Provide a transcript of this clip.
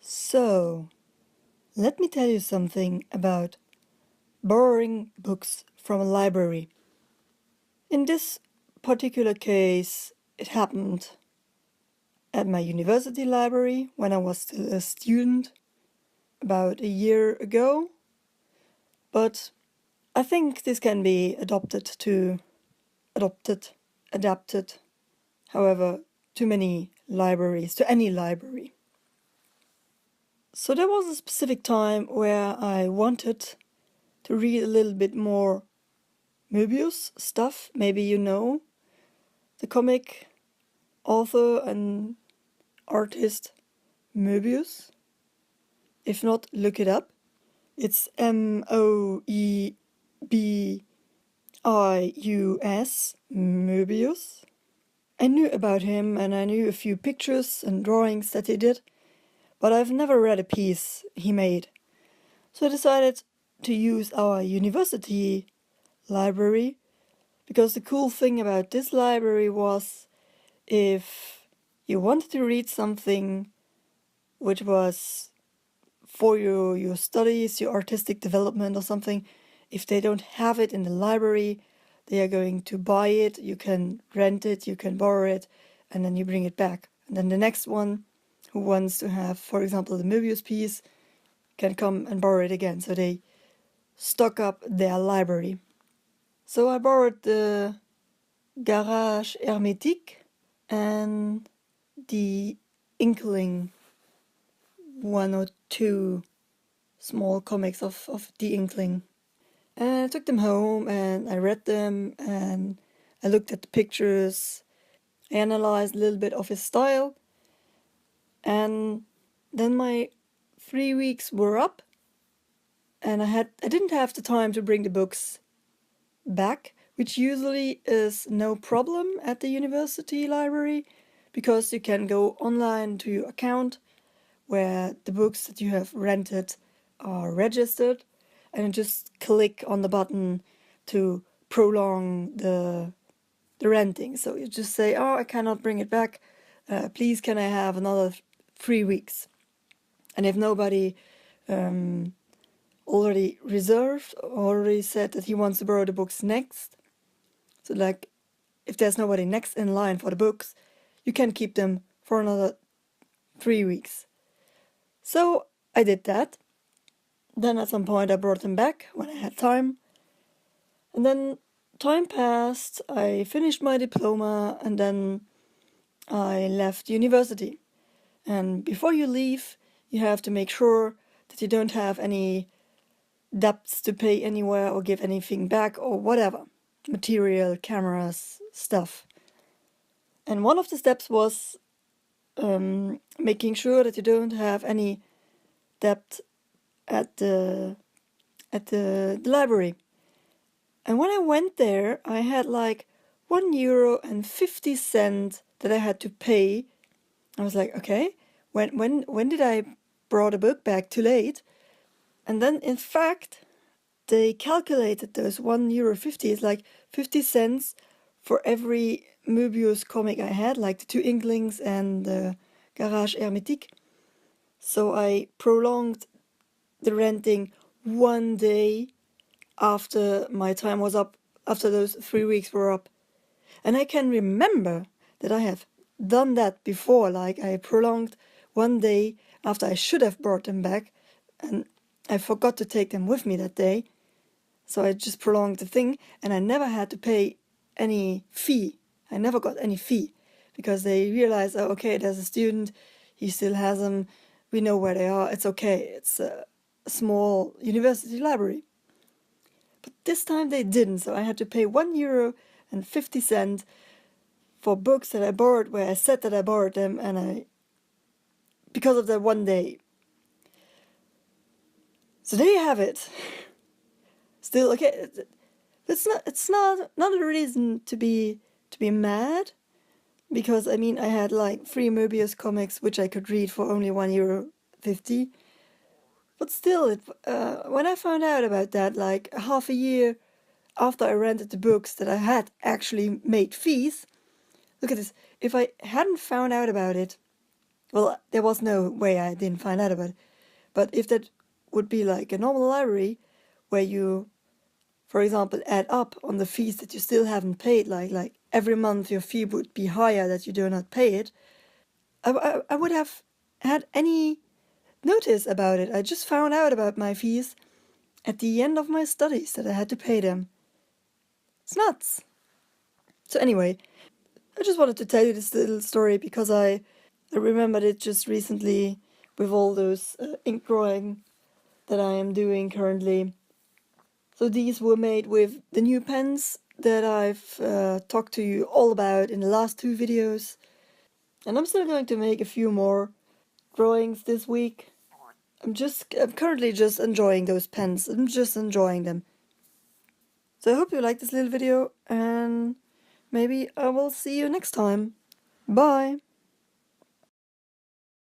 So, let me tell you something about borrowing books from a library. In this particular case, it happened at my university library when I was still a student about a year ago. But I think this can be adapted, however, to many libraries, to any library. So there was a specific time where I wanted to read a little bit more Moebius stuff. Maybe you know the comic author and artist Moebius. If not, look it up. It's Moebius, Moebius. I knew about him and I knew a few pictures and drawings that he did, but I've never read a piece he made. So I decided to use our university library, because the cool thing about this library was if you wanted to read something which was for your studies, your artistic development or something, if they don't have it in the library, they are going to buy it, you can rent it, you can borrow it, and then you bring it back. And then the next one who wants to have, for example, the Moebius piece, can come and borrow it again. So they stock up their library. So I borrowed the Garage Hermétique and the Inkling, one or two small comics of the Inkling. And I took them home and I read them and I looked at the pictures, I analyzed a little bit of his style, and then my 3 weeks were up and I didn't have the time to bring the books back, which usually is no problem at the university library, because you can go online to your account where the books that you have rented are registered, and you just click on the button to prolong the renting. So you just say, oh, I cannot bring it back, please can I have another 3 weeks. And if nobody already said that he wants to borrow the books next, so like if there's nobody next in line for the books, you can keep them for another 3 weeks. So I did that. Then at some point I brought them back when I had time. And then time passed, I finished my diploma, and then I left university. And before you leave, you have to make sure that you don't have any debts to pay anywhere or give anything back or whatever. Material, cameras, stuff. And one of the steps was making sure that you don't have any debt at the library. And when I went there, I had like €1.50 that I had to pay. I was like, okay, when did I brought a book back? Too late. And then in fact, they calculated those €1.50 is like 50 cents for every Moebius comic I had, like the two Inklings and the Garage Hermétique. So I prolonged the renting 1 day after my time was up, after those 3 weeks were up. And I can remember that I have done that before, like I prolonged 1 day after I should have brought them back, and I forgot to take them with me that day. So I just prolonged the thing, and I never had to pay any fee. I never got any fee, because they realized, oh, okay, there's a student, he still has them, we know where they are, it's okay, it's a small university library. But this time they didn't, so I had to pay €1.50 for books that I borrowed where I said that I borrowed them, and because of that 1 day. So there you have it. Still, okay, it's not a reason to be mad, because I mean I had like 3 Moebius comics which I could read for only €1.50. But still, when I found out about that, like half a year after I rented the books, that I had actually made fees. Look at this. If I hadn't found out about it Well, there was no way I didn't find out about it. But if that would be like a normal library where you, for example, add up on the fees that you still haven't paid, like every month your fee would be higher that you do not pay it, I would have had any notice about it. I just found out about my fees at the end of my studies that I had to pay them. It's nuts. So anyway, I just wanted to tell you this little story because I remembered it just recently with all those ink drawing that I am doing currently. So these were made with the new pens that I've talked to you all about in the last 2 videos. And I'm still going to make a few more drawings this week. I'm currently just enjoying those pens. I'm just enjoying them. So I hope you liked this little video, and maybe I will see you next time. Bye!